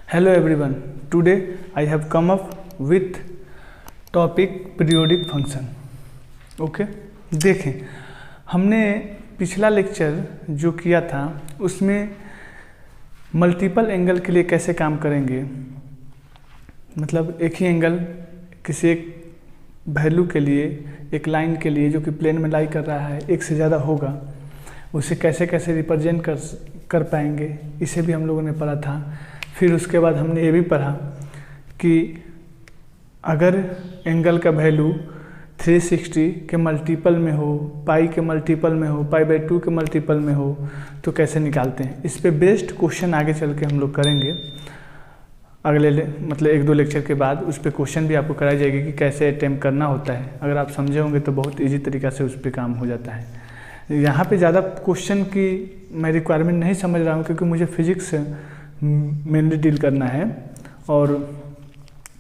Hello everyone, today I have come up with topic periodic function. Okay देखें, हमने पिछला lecture जो किया था उसमें मल्टीपल एंगल के लिए कैसे काम करेंगे, मतलब एक ही एंगल किसी एक वैल्यू के लिए, एक लाइन के लिए जो कि प्लेन में लाई कर रहा है, एक से ज़्यादा होगा, उसे कैसे कैसे रिप्रेजेंट कर पाएंगे, इसे भी हम लोगों ने पढ़ा था। फिर उसके बाद हमने ये भी पढ़ा कि अगर एंगल का वैल्यू 360 के मल्टीपल में हो, पाई के मल्टीपल में हो, पाई/2 के मल्टीपल में हो, तो कैसे निकालते हैं। इस पे बेस्ट क्वेश्चन आगे चल के हम लोग करेंगे अगले मतलब 1-2 लेक्चर के बाद। उस पर क्वेश्चन भी आपको कराई जाएगी कि कैसे अटेम्प्ट करना होता है। अगर आप समझे होंगे तो बहुत ईजी तरीक़ा से उस पर काम हो जाता है। यहाँ पे ज़्यादा क्वेश्चन की मैं रिक्वायरमेंट नहीं समझ रहा हूँ, क्योंकि मुझे फिजिक्स मेनली डील करना है और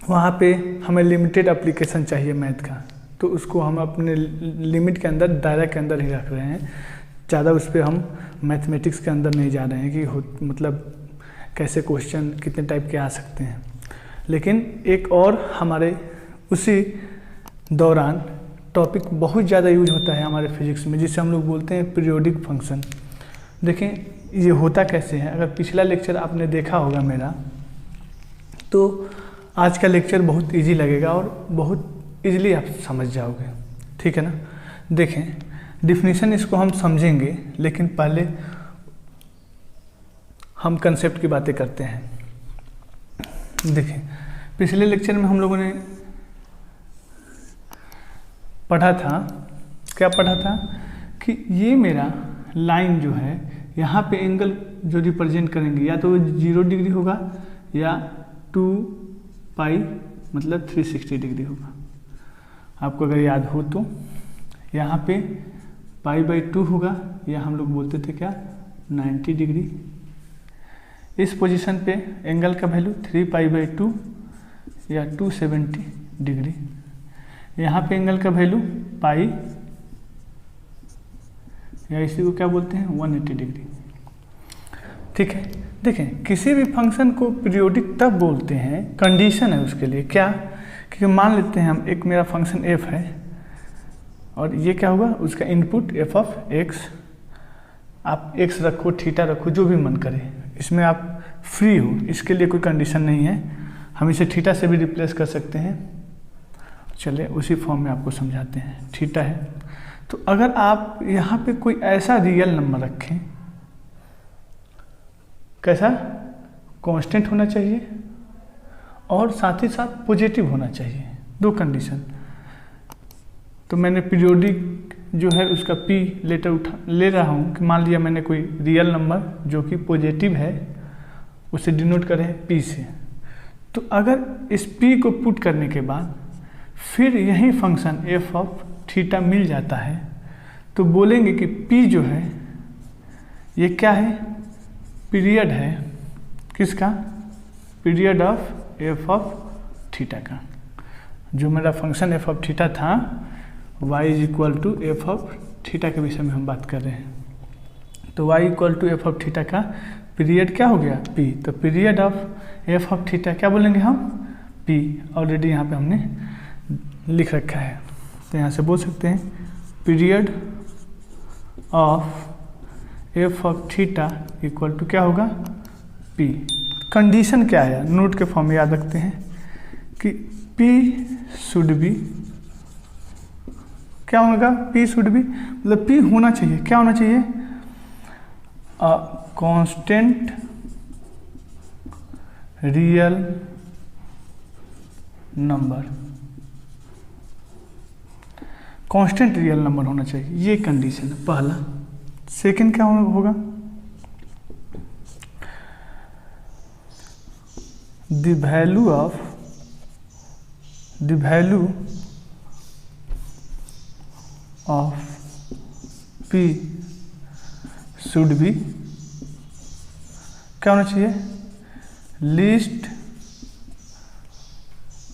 वहाँ पे हमें लिमिटेड एप्लीकेशन चाहिए मैथ का, तो उसको हम अपने लिमिट के अंदर, दायरा के अंदर ही रख रहे हैं। ज़्यादा उस पर हम मैथमेटिक्स के अंदर नहीं जा रहे हैं कि मतलब कैसे क्वेश्चन कितने टाइप के आ सकते हैं। लेकिन एक और हमारे उसी दौरान टॉपिक बहुत ज़्यादा यूज होता है हमारे फिजिक्स में, जिसे हम लोग बोलते हैं पीरियोडिक फंक्शन। देखें ये होता कैसे है। अगर पिछला लेक्चर आपने देखा होगा मेरा, तो आज का लेक्चर बहुत इजी लगेगा और बहुत इजीली आप समझ जाओगे, ठीक है ना। देखें डिफिनीशन इसको हम समझेंगे, लेकिन पहले हम कंसेप्ट की बातें करते हैं। देखें पिछले लेक्चर में हम लोगों ने पढ़ा था, क्या पढ़ा था कि ये मेरा लाइन जो है, यहाँ पे एंगल जो रिप्रेजेंट करेंगे या तो 0 डिग्री होगा या 2 पाई मतलब 360 डिग्री होगा। आपको अगर याद हो तो यहाँ पे पाई/2 होगा, या हम लोग बोलते थे क्या 90 डिग्री। इस पोजीशन पे एंगल का वैल्यू 3 पाई/2 या 270 डिग्री। यहाँ पे एंगल का वैल्यू पाई, या इसी को क्या बोलते हैं 180 डिग्री, ठीक है। देखें किसी भी फंक्शन को पीरियोडिक तब बोलते हैं, कंडीशन है उसके लिए। क्या? क्योंकि मान लेते हैं हम एक मेरा फंक्शन f है और ये क्या होगा, उसका इनपुट f(x), आप x रखो, थीटा रखो, जो भी मन करे, इसमें आप फ्री हो, इसके लिए कोई कंडीशन नहीं है। हम इसे थीटा से भी रिप्लेस कर सकते हैं। चलिए उसी फॉर्म में आपको समझाते हैं। थीटा है तो अगर आप यहाँ पे कोई ऐसा रियल नंबर रखें, कैसा, कांस्टेंट होना चाहिए और साथ ही साथ पॉजिटिव होना चाहिए, 2 कंडीशन। तो मैंने पीरियोडिक जो है उसका p लेटर ले रहा हूँ कि मान लिया मैंने कोई रियल नंबर जो कि पॉजिटिव है, उसे डिनोट करें p से। तो अगर इस p को पुट करने के बाद फिर यही फंक्शन f(θ) मिल जाता है, तो बोलेंगे कि p जो है ये क्या है, पीरियड है। किसका? पीरियड ऑफ f(θ) का। जो मेरा फंक्शन f(θ) था, y = f(θ) के विषय में हम बात कर रहे हैं। तो y = f(θ) का पीरियड क्या हो गया, p। तो पीरियड ऑफ f(θ) क्या बोलेंगे हम, p। ऑलरेडी यहाँ पे हमने लिख रखा है, तो यहाँ से बोल सकते हैं पीरियड ऑफ f(θ) = क्या होगा, p। कंडीशन क्या है, नोट के फॉर्म में याद रखते हैं कि p शुड बी, क्या होगा, p शुड बी मतलब p होना चाहिए, क्या होना चाहिए, constant real number. Constant real number होना चाहिए, ये कंडीशन है पहला। सेकंड क्या होगा, the value of p should be, क्या होना चाहिए, लीस्ट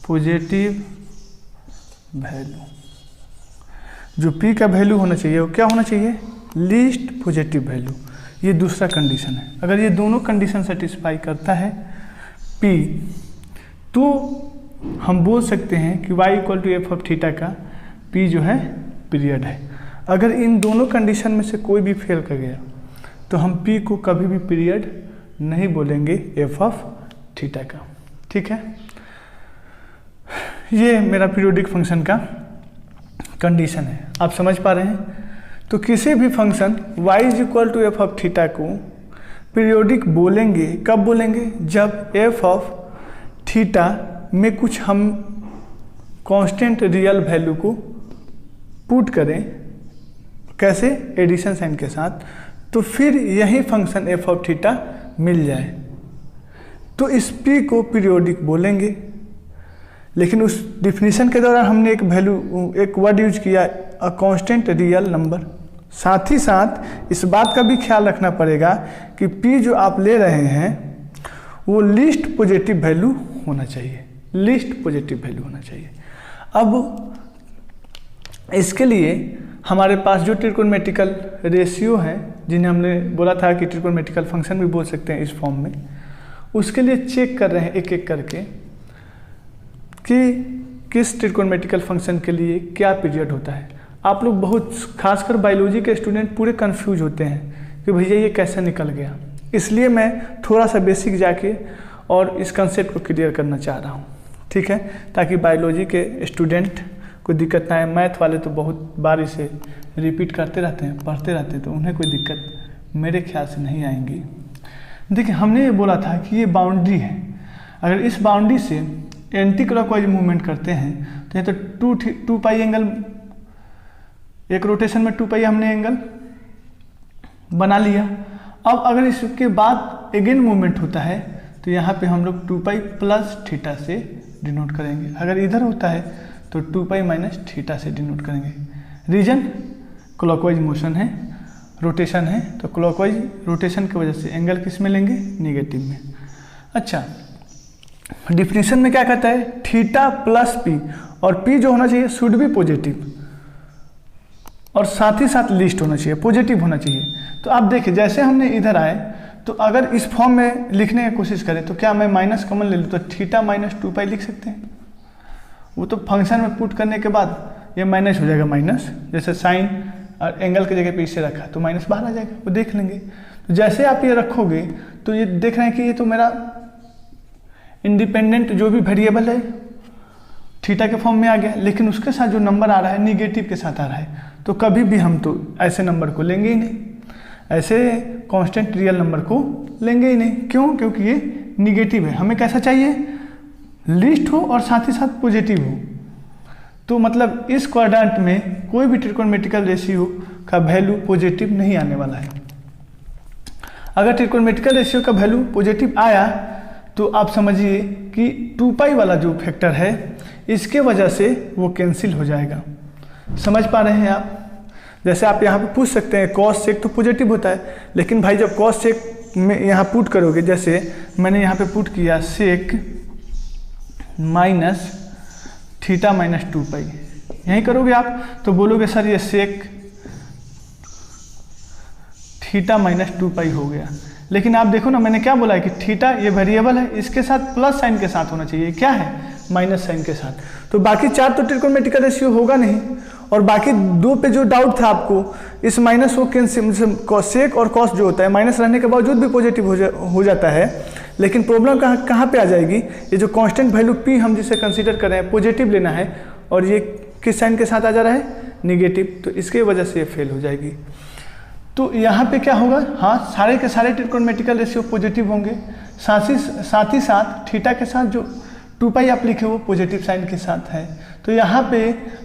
पॉजिटिव वैल्यू। जो p का वैल्यू होना चाहिए वो क्या होना चाहिए, लीस्ट पॉजिटिव वैल्यू। ये दूसरा कंडीशन है। अगर ये दोनों कंडीशन सेटिस्फाई करता है पी, तो हम बोल सकते हैं कि y equal to f of theta का p जो है पीरियड है। अगर इन दोनों कंडीशन में से कोई भी फेल कर गया तो हम p को कभी भी पीरियड नहीं बोलेंगे एफ ऑफ थीटा का। ठीक है, ये मेरा पीरियोडिक फंक्शन का कंडीशन है, आप समझ पा रहे हैं। तो किसी भी function y is equal to f of theta को पीरियोडिक बोलेंगे, कब बोलेंगे? जब एफ ऑफ थीटा में कुछ हम कांस्टेंट रियल वैल्यू को पुट करें, कैसे? एडिशन साइन के साथ, तो फिर यही फंक्शन एफ ऑफ थीटा मिल जाए तो इस p को पीरियोडिक बोलेंगे। लेकिन उस डिफिनीशन के दौरान हमने एक वर्ड यूज किया, अ कांस्टेंट रियल नंबर। साथ ही साथ इस बात का भी ख्याल रखना पड़ेगा कि p जो आप ले रहे हैं वो लीस्ट पॉजिटिव वैल्यू होना चाहिए, लीस्ट पॉजिटिव वैल्यू होना चाहिए। अब इसके लिए हमारे पास जो ट्रिकोनोमेट्रिकल रेशियो हैं, जिन्हें हमने बोला था कि ट्रिकोनोमेट्रिकल फंक्शन भी बोल सकते हैं इस फॉर्म में, उसके लिए चेक कर रहे हैं एक एक करके कि किस ट्रिकोनोमेट्रिकल फंक्शन के लिए क्या पीरियड होता है। आप लोग बहुत, खासकर बायोलॉजी के स्टूडेंट पूरे कंफ्यूज होते हैं कि भैया ये कैसे निकल गया। इसलिए मैं थोड़ा सा बेसिक जाके और इस कंसेप्ट को क्लियर करना चाह रहा हूँ, ठीक है, ताकि बायोलॉजी के स्टूडेंट कोई दिक्कत ना आए। मैथ वाले तो बहुत बार इसे रिपीट करते रहते हैं, पढ़ते रहते हैं, तो उन्हें कोई दिक्कत मेरे ख्याल से नहीं आएंगी। देखिए, हमने ये बोला था कि ये बाउंड्री है, अगर इस बाउंड्री से एंटी क्लॉकवाइज मूवमेंट करते हैं तो ये तो टू पाई एंगल, एक रोटेशन में 2 पाई हमने एंगल बना लिया। अब अगर इसके बाद अगेन मूवमेंट होता है तो यहाँ पे हम लोग 2 पाई प्लस थीटा से डिनोट करेंगे। अगर इधर होता है तो 2 पाई माइनस थीटा से डिनोट करेंगे। रीजन क्लॉकवाइज मोशन है, रोटेशन है, तो क्लॉकवाइज रोटेशन की वजह से एंगल किस में लेंगे? नेगेटिव में। अच्छा, डिफिनीशन में क्या कहता है? थीटा प्लस पी, और पी जो होना चाहिए शुड बी पॉजिटिव, और साथ ही साथ लीस्ट होना चाहिए, पॉजिटिव होना चाहिए। तो आप देखिए, जैसे हमने इधर आए तो अगर इस फॉर्म में लिखने की कोशिश करें तो क्या मैं माइनस कॉमन ले लूँ तो थीटा माइनस 2 पाई लिख सकते हैं। वो तो फंक्शन में पुट करने के बाद ये माइनस हो जाएगा, माइनस, जैसे साइन और एंगल की जगह पे इसे रखा तो माइनस बाहर आ जाएगा, वो देख लेंगे। तो जैसे आप ये रखोगे तो ये देख रहे हैं कि ये तो मेरा इंडिपेंडेंट जो भी वेरिएबल है थीटा के फॉर्म में आ गया, लेकिन उसके साथ जो नंबर आ रहा है निगेटिव के साथ आ रहा है, तो कभी भी हम तो ऐसे नंबर को लेंगे ही नहीं, ऐसे कांस्टेंट रियल नंबर को लेंगे ही नहीं। क्यों? क्योंकि ये निगेटिव है। हमें कैसा चाहिए? लीस्ट हो और साथ ही साथ पॉजिटिव हो। तो मतलब इस क्वाड्रेंट में कोई भी ट्रिकोनोमेट्रिकल रेशियो का वैल्यू पॉजिटिव नहीं आने वाला है। अगर ट्रिकोनोमेट्रिकल रेशियो का वैल्यू पॉजिटिव आया तो आप समझिए कि 2 पाई वाला जो फैक्टर है इसके वजह से वो कैंसिल हो जाएगा। समझ पा रहे हैं आप? जैसे आप यहाँ पे पूछ सकते हैं कॉस सेक तो पॉजिटिव होता है, लेकिन भाई जब कॉस सेक में यहाँ पुट करोगे, जैसे मैंने यहाँ पे पुट किया सेक माइनस थीटा माइनस 2 पाई, यहीं करोगे आप तो बोलोगे सर ये सेक थीटा माइनस 2 पाई हो गया। लेकिन आप देखो ना, मैंने क्या बोला है कि थीटा ये वेरिएबल है, इसके साथ प्लस साइन के साथ होना चाहिए, क्या है? माइनस साइन के साथ। तो बाकी 4 तो ट्रिकोनोमेट्रिकल रेशियो होगा नहीं, और बाकी 2 पे जो डाउट था आपको, इस माइनस को कैंसिल, सेक और कॉस जो होता है माइनस रहने के बावजूद भी पॉजिटिव हो जाता है। लेकिन प्रॉब्लम कहाँ पे आ जाएगी? ये जो कांस्टेंट वैल्यू पी हम जिसे कंसीडर कर रहे हैं पॉजिटिव लेना है, और ये किस साइन के साथ आ जा रहा है? निगेटिव, तो इसके वजह से ये फेल हो जाएगी। तो यहाँ पे क्या होगा? हाँ, सारे के सारे ट्रिकोनोमेट्रिकल रेशियो पॉजिटिव होंगे, साथ ही साथ थीटा के साथ जो 2 पाई आप लिखे वो पॉजिटिव साइन के साथ है, तो यहाँ पे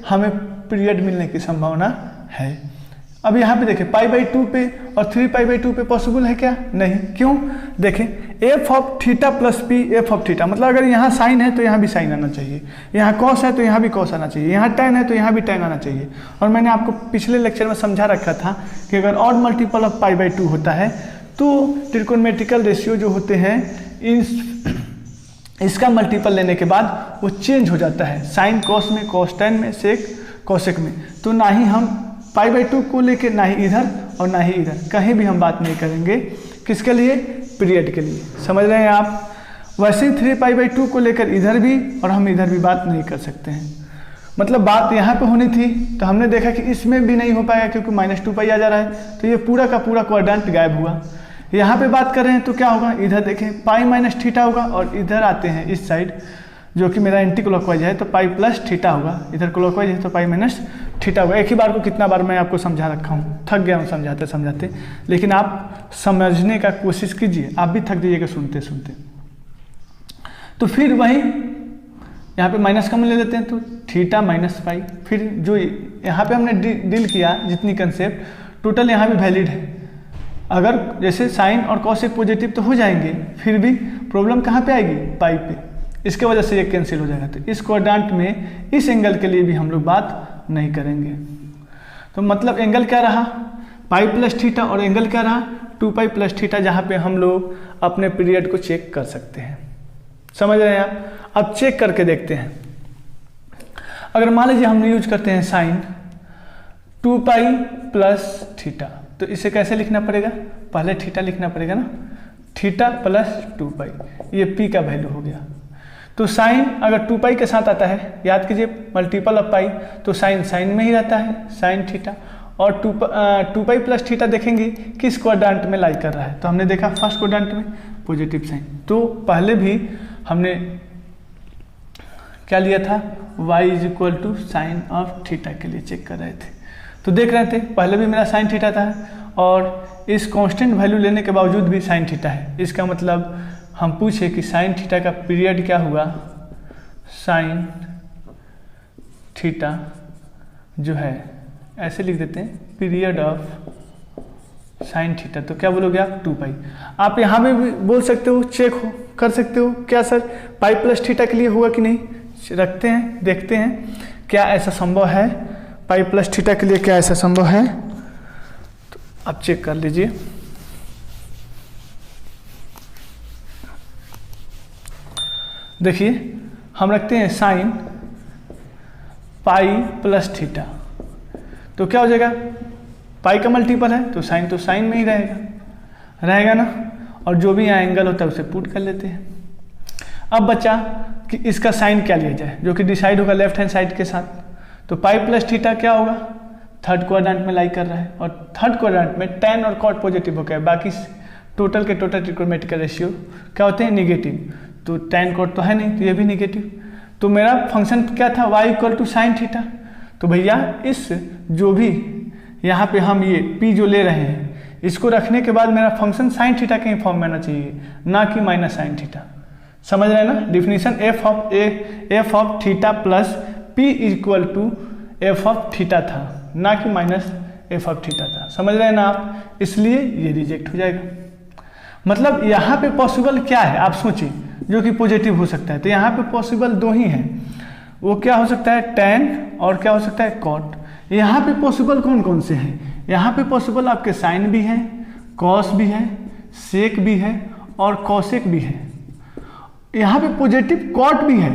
हमें पीरियड मिलने की संभावना है। अब यहाँ पे देखें π/2 पे और 3π/2 पे पॉसिबल है क्या? नहीं। क्यों? देखें, F of theta plus P F of theta, मतलब अगर यहाँ साइन है तो यहाँ भी साइन आना चाहिए, यहाँ कॉस है तो यहाँ भी कॉस आना चाहिए, यहाँ टेन है तो यहाँ भी टेन आना चाहिए। और मैंने आपको पिछले लेक्चर में समझा रखा था कि अगर ऑड मल्टीपल ऑफ π/2 होता है तो ट्रिकोनोमेट्रिकल रेशियो जो होते हैं इसका मल्टीपल लेने के बाद वो चेंज हो जाता है, साइन कॉस में, कॉस टेन में, सेक कॉसेक में। तो ना ही हम π/2 को लेके, ना ही इधर और ना ही इधर, कहीं भी हम बात नहीं करेंगे। किसके लिए? पीरियड के लिए। समझ रहे हैं आप? वैसे ही 3π/2 को लेकर इधर भी और हम इधर भी बात नहीं कर सकते हैं। मतलब बात यहाँ पे होनी थी तो हमने देखा कि इसमें भी नहीं हो पाएगा क्योंकि -2π आ जा रहा है, तो ये पूरा का पूरा क्वाड्रेंट गायब हुआ। यहाँ पे बात कर रहे हैं तो क्या होगा, इधर देखें π - थीटा होगा और इधर आते हैं इस साइड जो कि मेरा एंटी क्लॉकवाइज है तो π+θ होगा, इधर क्लॉकवाइज है तो π-θ होगा। एक ही बार को कितना बार मैं आपको समझा रखा हूँ, थक गया हूँ समझाते समझाते, लेकिन आप समझने का कोशिश कीजिए, आप भी थक जाइएगा सुनते सुनते। तो फिर वही यहाँ पे माइनस का मूल्य ले लेते हैं तो θ-π, फिर जो यहाँ पे हमने डील किया जितनी कंसेप्ट टोटल यहाँ भी वैलिड है। अगर जैसे साइन और कॉसेक पॉजिटिव तो हो जाएंगे, फिर भी प्रॉब्लम कहाँ पे आएगी, पाई पे, इसके वजह से ये कैंसिल हो जाएगा। तो इस क्वाड्रेंट में इस एंगल के लिए भी हम लोग बात नहीं करेंगे। तो मतलब एंगल क्या रहा, π+θ, और एंगल क्या रहा 2π+θ, जहाँ पे हम लोग अपने पीरियड को चेक कर सकते हैं। समझ रहे हैं आप? अब चेक करके देखते हैं। अगर मान लीजिए हम यूज करते हैं साइन 2π+θ, तो इसे कैसे लिखना पड़ेगा, पहले थीटा लिखना पड़ेगा ना, θ+2π, ये p का वैल्यू हो गया। तो साइन अगर 2π के साथ आता है, याद कीजिए मल्टीपल ऑफ पाई, तो साइन साइन में ही रहता है, साइन थीटा, और 2π+θ देखेंगे किस क्वाड्रेंट में लाई कर रहा है, तो हमने देखा फर्स्ट क्वाड्रेंट में पॉजिटिव साइन। तो पहले भी हमने क्या लिया था, y = साइन ऑफ थीटा के लिए चेक कर रहे थे। तो देख रहे थे पहले भी मेरा साइन थीटा था और इस कांस्टेंट वैल्यू लेने के बावजूद भी साइन थीटा है। इसका मतलब हम पूछे कि साइन थीटा का पीरियड क्या हुआ, साइन थीटा जो है ऐसे लिख देते हैं, पीरियड ऑफ साइन थीटा, तो क्या बोलोगे आप, 2π। आप यहाँ पे भी बोल सकते हो, चेक हो कर सकते हो, क्या सर π+θ के लिए हुआ कि नहीं, रखते हैं देखते हैं क्या ऐसा संभव है, π+θ के लिए क्या ऐसा संभव है, तो आप चेक कर लीजिए। देखिए हम रखते हैं साइन π+θ, तो क्या हो जाएगा, पाई का मल्टीपल है तो साइन में ही रहेगा ना, और जो भी यहाँ एंगल होता है उसे पुट कर लेते हैं। अब बचा कि इसका साइन क्या लिया जाए, जो कि डिसाइड होगा लेफ्ट हैंड साइड के साथ। तो π+θ क्या होगा, थर्ड क्वाड्रेंट में लाई कर रहा है, और थर्ड क्वाड्रेंट में tan और cot पॉजिटिव हो गया, बाकी टोटल के टोटल ट्रिग्नोमेट्रिक रेशियो क्या होते हैं, निगेटिव। तो tan cot तो है नहीं, तो ये भी निगेटिव। तो मेरा फंक्शन क्या था, y = साइन थीटा। तो भैया इस जो भी यहाँ पे हम ये p जो ले रहे हैं, इसको रखने के बाद मेरा फंक्शन साइन थीटा के ही फॉर्म में आना चाहिए, ना कि माइनस साइन थीटा। समझ रहे हैं ना, definition f of theta plus p = f of theta था, ना कि माइनस f ऑफ थीटा था। समझ रहे हैं ना आप, इसलिए ये रिजेक्ट हो जाएगा। मतलब यहाँ पे पॉसिबल क्या है आप सोचिए, जो कि पॉजिटिव हो सकता है। तो यहाँ पे पॉसिबल दो ही हैं, वो क्या हो सकता है, tan और क्या हो सकता है, cot। यहाँ पे पॉसिबल कौन कौन से हैं, यहाँ पे पॉसिबल आपके साइन भी है, कॉस भी है, सेक भी है और कॉसेक भी है। यहाँ पे पॉजिटिव कॉट भी है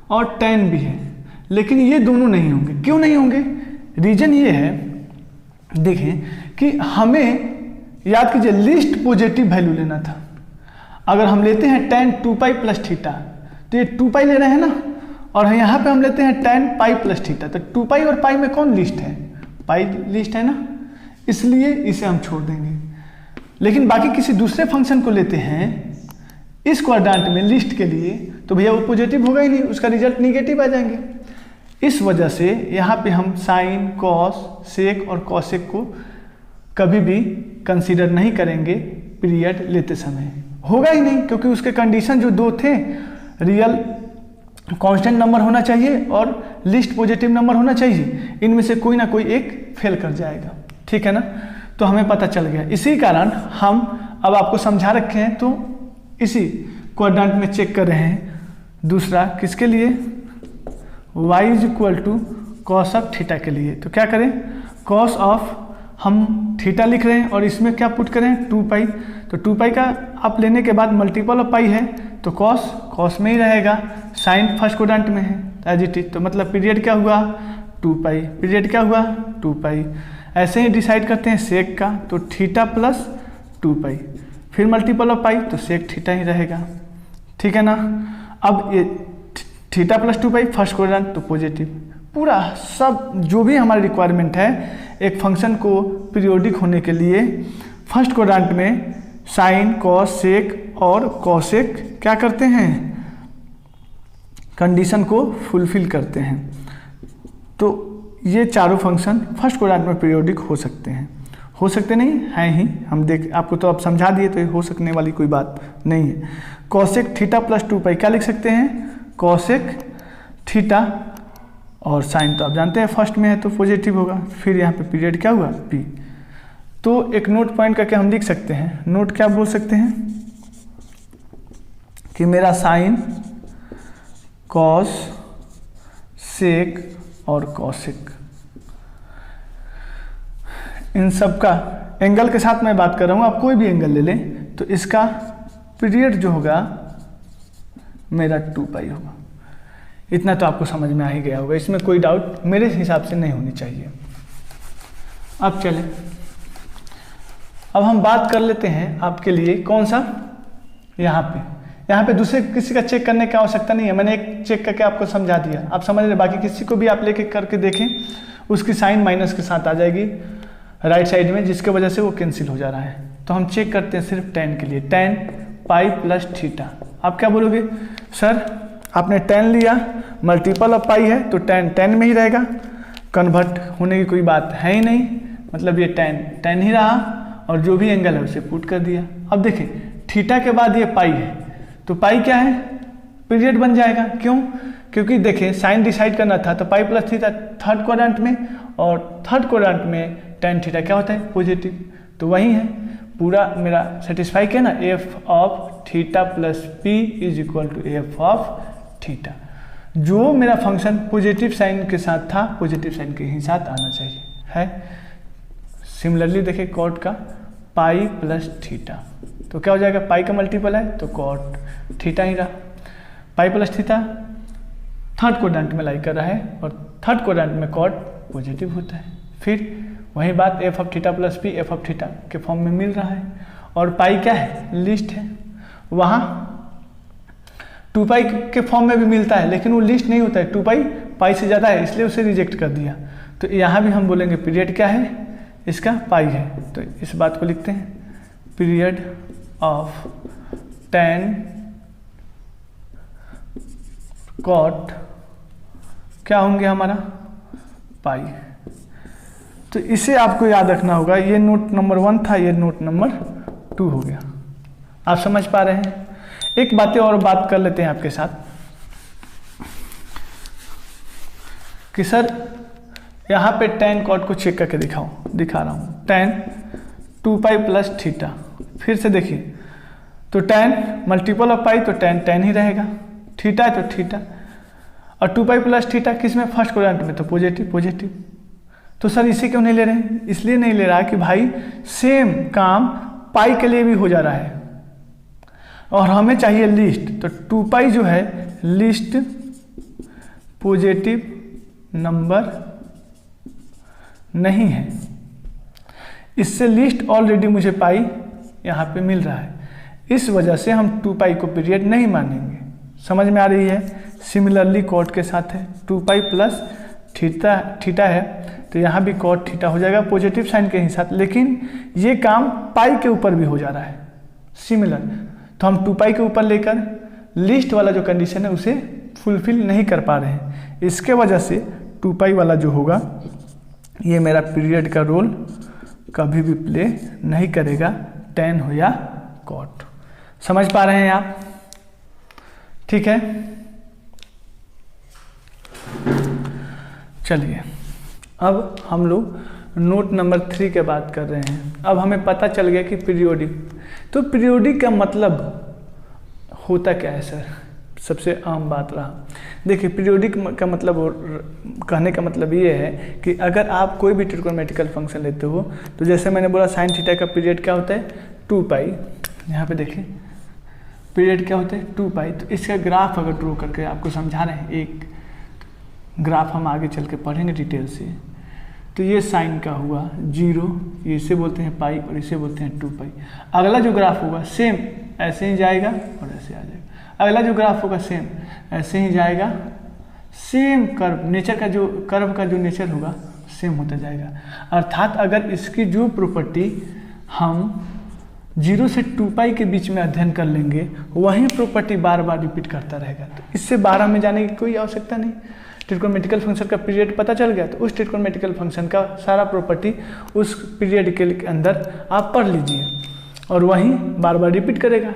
और tan भी है, लेकिन ये दोनों नहीं होंगे। क्यों नहीं होंगे, रीजन ये है, देखें कि हमें याद कीजिए लिस्ट पॉजिटिव वैल्यू लेना था। अगर हम लेते हैं tan 2π+θ, तो ये 2π ले रहे हैं ना, और यहाँ पे हम लेते हैं tan π+θ, तो 2π और पाई में कौन लिस्ट है, पाई लिस्ट है ना, इसलिए इसे हम छोड़ देंगे। लेकिन बाकी किसी दूसरे फंक्शन को लेते हैं इस क्वाड्रेंट में लिस्ट के लिए, तो भैया वो पॉजिटिव होगा ही नहीं, उसका रिजल्ट निगेटिव आ जाएंगे। इस वजह से यहाँ पे हम साइन, कॉस, सेक और कॉसेक को कभी भी कंसीडर नहीं करेंगे पीरियड लेते समय, होगा ही नहीं, क्योंकि उसके कंडीशन जो दो थे, रियल कांस्टेंट नंबर होना चाहिए और लिस्ट पॉजिटिव नंबर होना चाहिए, इनमें से कोई ना कोई एक फेल कर जाएगा। ठीक है ना, तो हमें पता चल गया। इसी कारण हम अब आपको समझा रखे हैं, तो इसी क्वाड्रेंट में चेक कर रहे हैं। दूसरा किसके लिए, y = cos ऑफ थीटा के लिए। तो क्या करें, cos ऑफ हम थीटा लिख रहे हैं और इसमें क्या पुट करें, 2π। तो 2π का आप लेने के बाद मल्टीपल ऑफ पाई है, तो cos में ही रहेगा, साइन फर्स्ट क्वाड्रेंट में है एज इट इज। तो मतलब पीरियड क्या हुआ, 2π, पीरियड क्या हुआ, 2π। ऐसे ही डिसाइड करते हैं सेक का, तो थीटा + 2π, फिर मल्टीपल ऑफ पाई, तो सेक थीटा ही रहेगा। ठीक है ना। अब ये थीटा प्लस 2 पाई फर्स्ट क्वाड्रेंट तो पॉजिटिव, पूरा सब जो भी हमारी रिक्वायरमेंट है एक फंक्शन को पीरियोडिक होने के लिए फर्स्ट क्वाड्रेंट में साइन कॉस सेक और कॉसेक क्या करते हैं, कंडीशन को फुलफिल करते हैं। तो ये चारों फंक्शन फर्स्ट क्वाड्रेंट में पीरियोडिक हो सकते हैं, हो सकते नहीं हैं ही, हम देख आपको तो अब समझा दिए तो हो सकने वाली कोई बात नहीं है। कॉसेक थीटा प्लस 2 पाई क्या लिख सकते हैं, कॉसेक थीटा, और साइन तो आप जानते हैं फर्स्ट में है तो पॉजिटिव होगा, फिर यहाँ पे पीरियड क्या हुआ पी। तो एक नोट पॉइंट करके हम लिख सकते हैं, नोट क्या बोल सकते हैं कि मेरा साइन कॉस सेक और कॉसेक इन सब का एंगल के साथ मैं बात कर रहा हूँ, आप कोई भी एंगल ले लें तो इसका पीरियड जो होगा मेरा 2 पाई होगा। इतना तो आपको समझ में आ ही गया होगा, इसमें कोई डाउट मेरे हिसाब से नहीं होनी चाहिए। अब चलें, अब हम बात कर लेते हैं आपके लिए कौन सा, यहाँ पे दूसरे किसी का चेक करने की आवश्यकता नहीं है, मैंने एक चेक करके आपको समझा दिया, आप समझ रहे। बाकी किसी को भी आप लेके करके देखें, उसकी साइन माइनस के साथ आ जाएगी राइट साइड में, जिसके वजह से वो कैंसिल हो जा रहा है। तो हम चेक करते हैं सिर्फ tan के लिए, tan पाई प्लस थीटा। आप क्या बोलोगे, सर आपने tan लिया, मल्टीपल ऑफ पाई है तो tan में ही रहेगा, कन्वर्ट होने की कोई बात है ही नहीं, मतलब ये tan ही रहा, और जो भी एंगल है उसे पुट कर दिया। अब देखें थीटा के बाद ये पाई है, तो पाई क्या है, पीरियड बन जाएगा। क्यों, क्योंकि देखें साइन डिसाइड करना था तो pi plus theta third quadrant में, और थर्ड क्वाड्रेंट में tan थीटा क्या होता है, पॉजिटिव। तो वही है, पूरा मेरा सेटिस्फाई किया ना, f of theta plus p is equal to f of theta. जो मेरा फंक्शन पॉजिटिव साइन के साथ था, पॉजिटिव साइन के ही साथ आना चाहिए है। सिमिलरली देखिए कॉट का पाई प्लस थीटा, तो क्या हो जाएगा, पाई का मल्टीपल है तो कॉट थीटा ही रहा। Pi plus theta third quadrant में लाई कर रहा है, और थर्ड क्वाड्रेंट में कॉट पॉजिटिव होता है। फिर वही बात F of theta plus P F of theta के फॉर्म में मिल रहा है, और पाई क्या है, लिस्ट है। वहाँ 2 पाई के फॉर्म में भी मिलता है, लेकिन वो लिस्ट नहीं होता है, 2 पाई पाई से ज़्यादा है, इसलिए उसे रिजेक्ट कर दिया। तो यहाँ भी हम बोलेंगे पीरियड क्या है, इसका पाई है, तो इस बात को लिखते हैं, पीरियड ऑफ tan कॉट क्या होंगे हमारा, पाई। तो इसे आपको याद रखना होगा, ये नोट नंबर 1 था, ये नोट नंबर 2 हो गया। आप समझ पा रहे हैं। एक बातें और बात कर लेते हैं आपके साथ कि सर यहाँ पे tan कॉट को चेक करके दिखा रहा हूँ, tan 2 पाई प्लस थीटा। फिर से देखिए, तो tan मल्टीपल ऑफ पाई तो tan ही रहेगा, थीटा है तो थीटा, और 2 पाई प्लस थीटा किस में, फर्स्ट क्वाड्रेंट में, तो पॉजिटिव। तो सर इसे क्यों नहीं ले रहे हैं, इसलिए नहीं ले रहा कि भाई सेम काम पाई के लिए भी हो जा रहा है, और हमें चाहिए लिस्ट। तो 2 पाई जो है लिस्ट पॉजिटिव नंबर नहीं है, इससे लिस्ट ऑलरेडी मुझे पाई यहाँ पे मिल रहा है, इस वजह से हम 2 पाई को पीरियड नहीं मानेंगे। समझ में आ रही है। सिमिलरली कॉट के साथ है, 2 पाई प्लस थीटा है, तो यहाँ भी कॉट थीटा हो जाएगा पॉजिटिव साइन के ही साथ, लेकिन ये काम पाई के ऊपर भी हो जा रहा है सिमिलर। तो हम 2 पाई के ऊपर लेकर लिस्ट वाला जो कंडीशन है उसे फुलफिल नहीं कर पा रहे हैं, इसके वजह से 2 पाई वाला जो होगा ये मेरा पीरियड का रोल कभी भी प्ले नहीं करेगा, tan हो या कॉट। समझ पा रहे हैं आप, ठीक है। चलिए अब हम लोग नोट नंबर 3 के बात कर रहे हैं। अब हमें पता चल गया कि पीरियोडिक, तो पीरियोडिक का मतलब होता क्या है सर, सबसे आम बात रहा। देखिए पीरियोडिक का मतलब कहने का मतलब ये है कि अगर आप कोई भी ट्रिग्नोमेट्रिकल फंक्शन लेते हो, तो जैसे मैंने बोला साइन थीटा का पीरियड क्या होता है, 2 पाई। यहाँ पे देखिए पीरियड क्या होता है, 2 पाई। तो इसका ग्राफ अगर ड्रॉ करके आपको समझा रहे हैं, एक ग्राफ हम आगे चल के पढ़ेंगे डिटेल से। तो ये साइन का हुआ 0, इसे बोलते हैं पाई और इसे बोलते हैं 2 पाई। अगला जो ग्राफ होगा सेम ऐसे ही जाएगा और ऐसे आ जाएगा। अगला जो ग्राफ होगा सेम ऐसे ही जाएगा, सेम कर्व नेचर का जो कर्व का जो नेचर होगा सेम होता जाएगा। अर्थात अगर इसकी जो प्रॉपर्टी हम 0 से 2π के बीच में अध्ययन कर लेंगे वही प्रॉपर्टी बार बार रिपीट करता रहेगा। तो इससे 12 में जाने की कोई आवश्यकता नहीं। ट्रिग्नोमेट्रिकल फंक्शन का पीरियड पता चल गया तो उस ट्रिग्नोमेट्रिकल फंक्शन का सारा प्रॉपर्टी उस पीरियड के अंदर आप पढ़ लीजिए और वहीं बार बार रिपीट करेगा।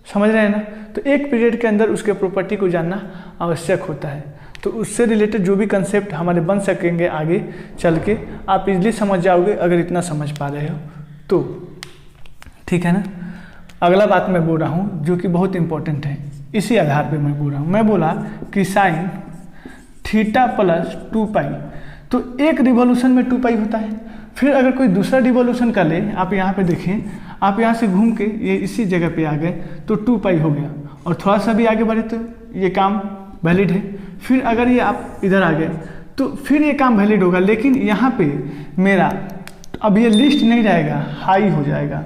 समझ रहे हैं ना? तो एक पीरियड के अंदर उसके प्रॉपर्टी को जानना आवश्यक होता है। तो उससे रिलेटेड जो भी कंसेप्ट हमारे बन सकेंगे आगे चल के आप इजीली समझ जाओगे अगर इतना समझ पा रहे हो तो। ठीक है ना? अगला बात मैं बोल रहा हूँ जो कि बहुत इंपॉर्टेंट है, इसी आधार पे मैं बोल रहा हूँ। मैं बोला कि साइन थीटा प्लस 2π, तो एक रिवॉल्यूशन में 2π होता है। फिर अगर कोई दूसरा रिवॉल्यूशन कर ले, आप यहाँ पे देखें, आप यहाँ से घूम के ये इसी जगह पे आ गए तो 2π हो गया और थोड़ा सा भी आगे बढ़े तो ये काम वैलिड है। फिर अगर ये आप इधर आ गए तो फिर ये काम वैलिड होगा, लेकिन यहाँ पे मेरा अब ये लिस्ट नहीं रहेगा, हाई हो जाएगा,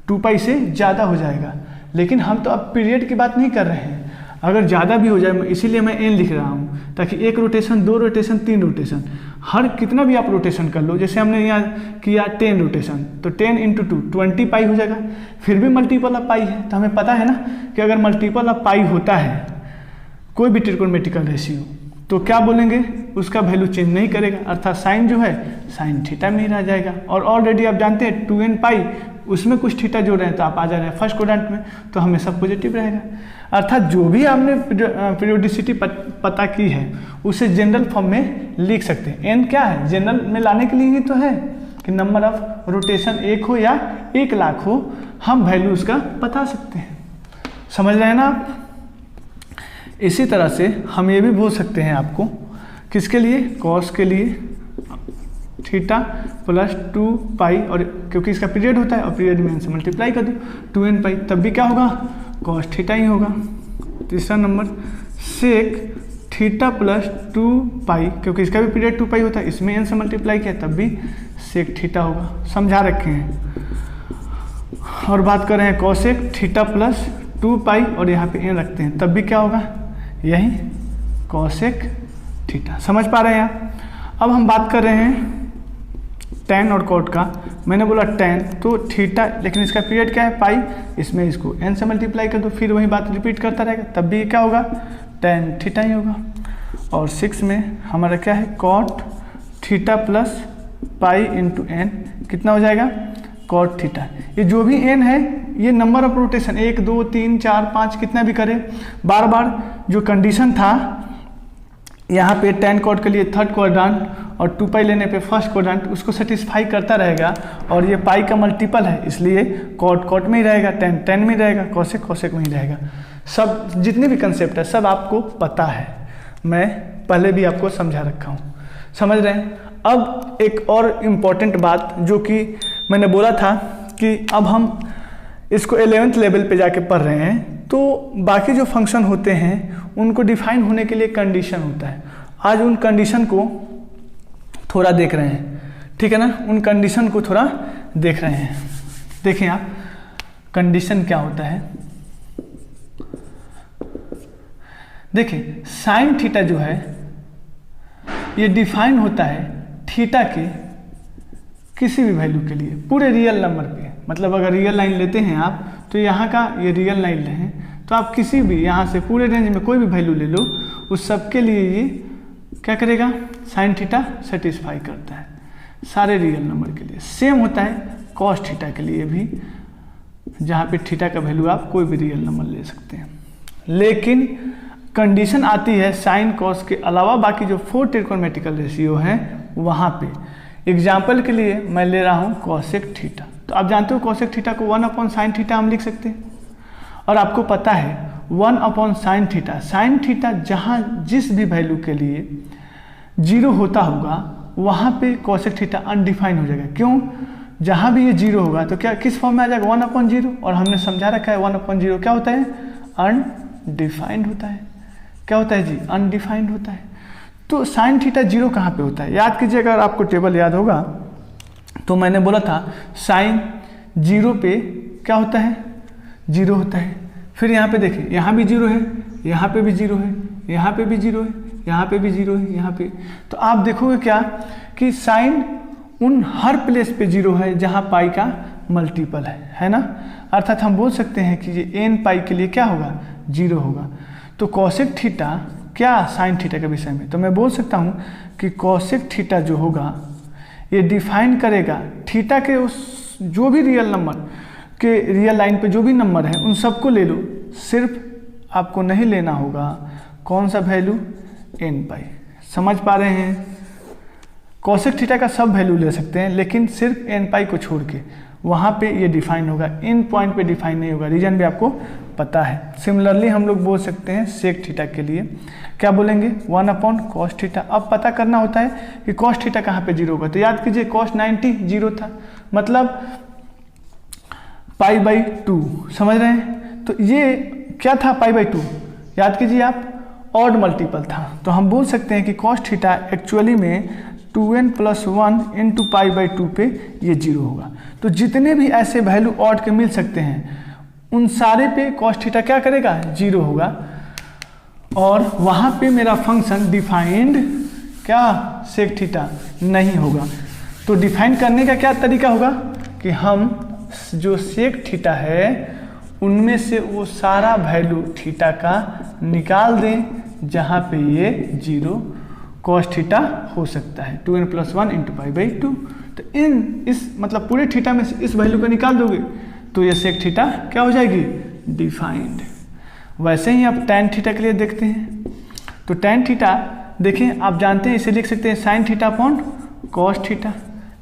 2π से ज़्यादा हो जाएगा। लेकिन हम तो अब पीरियड की बात नहीं कर रहे हैं। अगर ज़्यादा भी हो जाए इसीलिए मैं n लिख रहा हूँ ताकि एक रोटेशन, 2 रोटेशन, 3 रोटेशन, हर कितना भी आप रोटेशन कर लो। जैसे हमने यहाँ किया 10 रोटेशन तो 10 × 2 20π हो जाएगा। फिर भी मल्टीपल ऑफ पाई है तो हमें पता है ना कि अगर मल्टीपल ऑफ पाई होता है कोई भी ट्रिग्नोमेट्रिकल रेशियो तो क्या बोलेंगे, उसका वैल्यू चेंज नहीं करेगा, अर्थात साइन जो है साइन थीटा में ही रह जाएगा। और ऑलरेडी आप जानते हैं 2nπ उसमें कुछ थीटा जोड़ रहे हैं तो आप आ जा रहे हैं फर्स्ट क्वाड्रेंट में, तो हमेशा पॉजिटिव रहेगा। अर्थात जो भी आपने पीरियोडिसिटी पता की है उसे जनरल फॉर्म में लिख सकते हैं। n क्या है, जनरल में लाने के लिए ही तो है कि नंबर ऑफ रोटेशन 1 हो या 1 लाख हो, हम वैल्यू उसका बता सकते हैं। समझ रहे हैं ना आप? इसी तरह से हम ये भी बोल सकते हैं आपको, किसके लिए, कॉस के लिए थीटा प्लस 2π, और क्योंकि इसका पीरियड होता है और पीरियड में n से मल्टीप्लाई कर दो 2nπ, तब भी क्या होगा, कॉस थीटा ही होगा। तीसरा नंबर सेक थीटा प्लस 2π, क्योंकि इसका भी पीरियड 2π होता है, इसमें n से मल्टीप्लाई किया तब भी सेक थीटा होगा। समझा रखे हैं। और बात कर रहे हैं कॉसेक थीटा प्लस 2π और यहाँ पे n रखते हैं तब भी क्या होगा, यही कॉसेक थीटा। समझ पा रहे हैं आप? अब हम बात कर रहे हैं tan और cot का। मैंने बोला tan तो थीटा, लेकिन इसका पीरियड क्या है, पाई, इसमें इसको n से मल्टीप्लाई कर दो, फिर वही बात रिपीट करता रहेगा तब भी क्या होगा, tan थीटा ही होगा। और 6 में हमारा क्या है, cot theta plus pi into n, कितना हो जाएगा, cot थीटा। ये जो भी n है ये नंबर ऑफ रोटेशन 1 2 3 4 5 कितना भी करे, बार बार जो कंडीशन था यहाँ पे tan cot के लिए थर्ड क्वाड्रेंट और 2π लेने पे फर्स्ट क्वाड्रेंट उसको सेटिस्फाई करता रहेगा। और ये पाई का मल्टीपल है इसलिए cot में ही रहेगा, tan में ही रहेगा, cosec में ही रहेगा। सब जितने भी कंसेप्ट है सब आपको पता है, मैं पहले भी आपको समझा रखा हूँ। समझ रहे हैं? अब एक और इम्पॉर्टेंट बात जो कि मैंने बोला था कि अब हम इसको 11th लेवल पे जाके पढ़ रहे हैं तो बाकी जो फंक्शन होते हैं उनको डिफाइन होने के लिए कंडीशन होता है। आज उन कंडीशन को थोड़ा देख रहे हैं, ठीक है ना, उन कंडीशन को थोड़ा देख रहे हैं। देखें आप कंडीशन क्या होता है। देखिए साइन थीटा जो है ये डिफाइन होता है थीटा के किसी भी वैल्यू के लिए पूरे रियल नंबर पे। मतलब अगर रियल लाइन लेते हैं आप तो यहाँ का ये रियल लाइन लें तो आप किसी भी यहाँ से पूरे रेंज में कोई भी वैल्यू ले लो, उस सब के लिए ये क्या करेगा, साइन थीटा सेटिस्फाई करता है सारे रियल नंबर के लिए। सेम होता है कॉस थीटा के लिए भी, जहाँ पे थीटा का वैल्यू आप कोई भी रियल नंबर ले सकते हैं। लेकिन कंडीशन आती है साइन कॉस के अलावा बाकी जो 4 ट्रिग्नोमेट्रिकल रेशियो हैं वहाँ पे। एग्जाम्पल के लिए मैं ले रहा हूँ कॉसेक थीटा, तो आप जानते हो कॉसेक थीटा को 1/sin थीटा हम लिख सकते हैं। और आपको पता है 1/sin थीटा, साइन थीटा जहाँ जिस भी वैल्यू के लिए 0 होता होगा वहाँ पे कॉसेक थीटा अनडिफाइंड हो जाएगा। क्यों, जहाँ भी ये 0 होगा तो क्या किस फॉर्म में आ जाएगा, 1/0। और हमने समझा रखा है 1/0 क्या होता है, अनडिफाइंड होता है। क्या होता है जी, अनडिफाइंड होता है। तो साइन थीटा 0 कहाँ पे होता है, याद कीजिए, अगर आपको टेबल याद होगा तो मैंने बोला था साइन 0 पे क्या होता है, 0 होता है। फिर यहाँ पे देखिए, यहाँ भी 0 है, यहाँ पे भी 0 है, यहाँ पे भी 0 है, यहाँ पे भी 0 है, यहाँ पे। तो आप देखोगे क्या कि साइन उन हर प्लेस पे 0 है जहाँ पाई का मल्टीपल है ना। अर्थात हम बोल सकते हैं कि ये एन पाई के लिए क्या होगा, 0 होगा। तो कॉसेक थीटा क्या साइन थीटा के विषय में, तो मैं बोल सकता हूँ कि कॉसेक थीटा जो होगा ये डिफाइन करेगा थीटा के उस जो भी रियल नंबर के रियल लाइन पे जो भी नंबर है उन सबको ले लो, सिर्फ आपको नहीं लेना होगा कौन सा वैल्यू, एन पाई। समझ पा रहे हैं, कॉसेक थीटा का सब वैल्यू ले सकते हैं लेकिन सिर्फ एन पाई को छोड़ के, वहाँ पे ये डिफाइन होगा, इन पॉइंट पे डिफाइन नहीं होगा। रीजन भी आपको पता है। सिमिलरली हम लोग बोल सकते हैं सेक थीटा के लिए क्या बोलेंगे, 1/cos थीटा। अब पता करना होता है कि cos थीटा कहाँ पे 0 होगा, तो याद कीजिए cos 90 0 था, मतलब π/2, समझ रहे हैं। तो ये क्या था π/2, याद कीजिए आप, ऑड मल्टीपल था। तो हम बोल सकते हैं कि cos थीटा एक्चुअली में 2n + 1 × π/2 पे ये 0 होगा। तो जितने भी ऐसे वैल्यू ऑड के मिल सकते हैं उन सारे पे cos थीटा क्या करेगा, 0 होगा। और वहाँ पे मेरा फंक्शन डिफाइंड क्या सेक थीटा नहीं होगा। तो डिफाइन करने का क्या तरीका होगा कि हम जो सेक थीटा है उनमें से वो सारा वैल्यू थीटा का निकाल दें जहाँ पे ये 0 cos थीटा हो सकता है, 2n + 1 × π/2। तो इस मतलब पूरे थीटा में से इस वैल्यू को निकाल दोगे तो ये सेक थीटा क्या हो जाएगी, डिफाइंड। वैसे ही आप tan थीटा के लिए देखते हैं, तो tan थीटा देखें, आप जानते हैं इसे लिख सकते हैं sin θ/cos थीटा,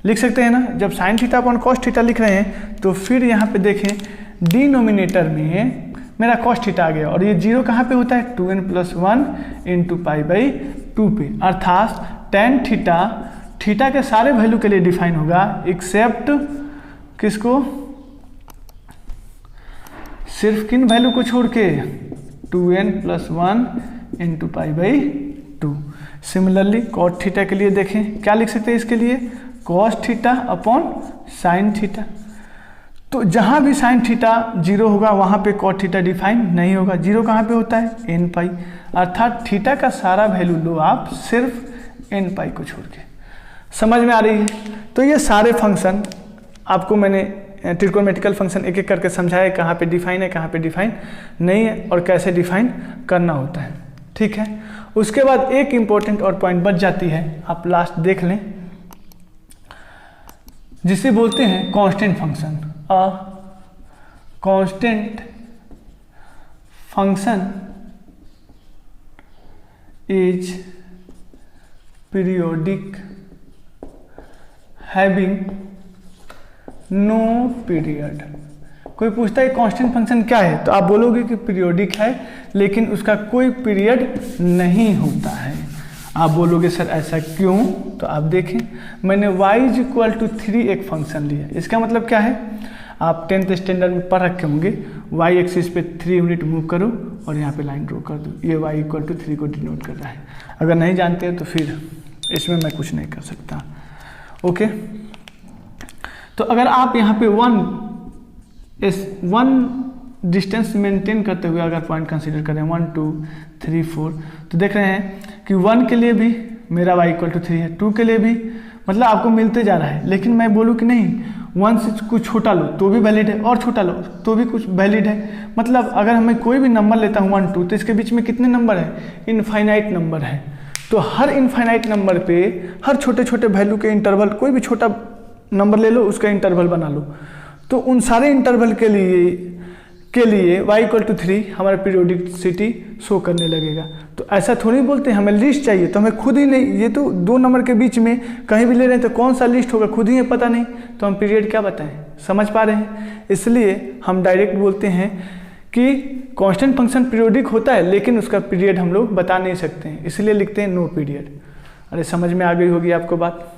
लिख सकते हैं ना। जब sin θ/cos थीटा लिख रहे हैं तो फिर यहाँ पे देखें डिनोमिनेटर में मेरा cos थीटा आ गया और ये 0 कहाँ पे होता है, 2n + 1 × π/2 पे। अर्थात tan थीटा थीटा के सारे वैल्यू के लिए डिफाइन होगा एक्सेप्ट किसको, सिर्फ किन वैल्यू को छोड़ के, 2n + 1 × π/2। सिमिलरली cot थीटा के लिए देखें क्या लिख सकते हैं इसके लिए, cos θ/sin थीटा। तो जहाँ भी sin थीटा 0 होगा वहाँ पे cot थीटा डिफाइन नहीं होगा। 0 कहाँ पे होता है, n पाई। अर्थात थीटा का सारा वैल्यू लो आप सिर्फ n पाई को छोड़ के। समझ में आ रही है। तो ये सारे फंक्शन आपको मैंने ट्रिग्नोमेट्रिकल फंक्शन एक एक करके समझाया, कहाँ पे डिफाइन है कहाँ पे डिफाइन नहीं है और कैसे डिफाइन करना होता है, ठीक है। उसके बाद एक इम्पोर्टेंट और पॉइंट बच जाती है, आप लास्ट देख लें, जिसे बोलते हैं constant function. A constant function is periodic having no period. कोई पूछता है कांस्टेंट फंक्शन क्या है, तो आप बोलोगे कि पीरियोडिक है लेकिन उसका कोई पीरियड नहीं होता है। आप बोलोगे सर ऐसा क्यों, तो आप देखें, मैंने y = 3 एक फंक्शन लिया। इसका मतलब क्या है, आप 10th स्टैंडर्ड में पढ़ रखे होंगे, y एक्सिस पे 3 यूनिट मूव करो और यहाँ पे लाइन ड्रॉ कर दो, ये y = 3 को डिनोट कर रहा है। अगर नहीं जानते हैं तो फिर इसमें मैं कुछ नहीं कर सकता, ओके। तो अगर आप यहाँ पे 1 डिस्टेंस मेंटेन करते हुए अगर पॉइंट कंसीडर करें 1 2 3 4, तो देख रहे हैं कि 1 के लिए भी मेरा y = 3 है, 2 के लिए भी, मतलब आपको मिलते जा रहा है। लेकिन मैं बोलूँ कि नहीं 1 से कुछ छोटा लो तो भी वैलिड है और छोटा लो तो भी कुछ वैलिड है। मतलब अगर मैं कोई भी नंबर लेता हूँ 1 2, तो इसके बीच में कितने नंबर है, इनफाइनाइट नंबर है। तो हर इनफाइनाइट नंबर पे हर छोटे छोटे वैल्यू के इंटरवल, कोई भी छोटा नंबर ले लो उसका इंटरवल बना लो, तो उन सारे इंटरवल के लिए y = 3 हमारा पीरियोडिसिटी शो करने लगेगा। तो ऐसा थोड़ी बोलते हैं हमें लिस्ट चाहिए, तो हमें खुद ही नहीं, ये तो 2 नंबर के बीच में कहीं भी ले रहे हैं तो कौन सा लिस्ट होगा खुद ही पता नहीं, तो हम पीरियड क्या बताएं, समझ पा रहे हैं। इसलिए हम डायरेक्ट बोलते हैं कि कांस्टेंट फंक्शन पीरियोडिक होता है लेकिन उसका पीरियड हम लोग बता नहीं सकते हैं, इसलिए लिखते हैं नो पीरियड। अरे समझ में आ गई होगी आपको बात।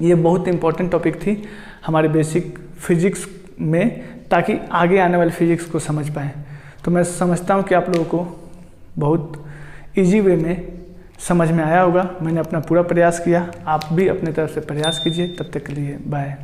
ये बहुत इंपॉर्टेंट टॉपिक थी हमारे बेसिक फिजिक्स में, ताकि आगे आने वाले फिजिक्स को समझ पाएँ। तो मैं समझता हूँ कि आप लोगों को बहुत इजी वे में समझ में आया होगा। मैंने अपना पूरा प्रयास किया, आप भी अपने तरफ से प्रयास कीजिए। तब तक के लिए बाय।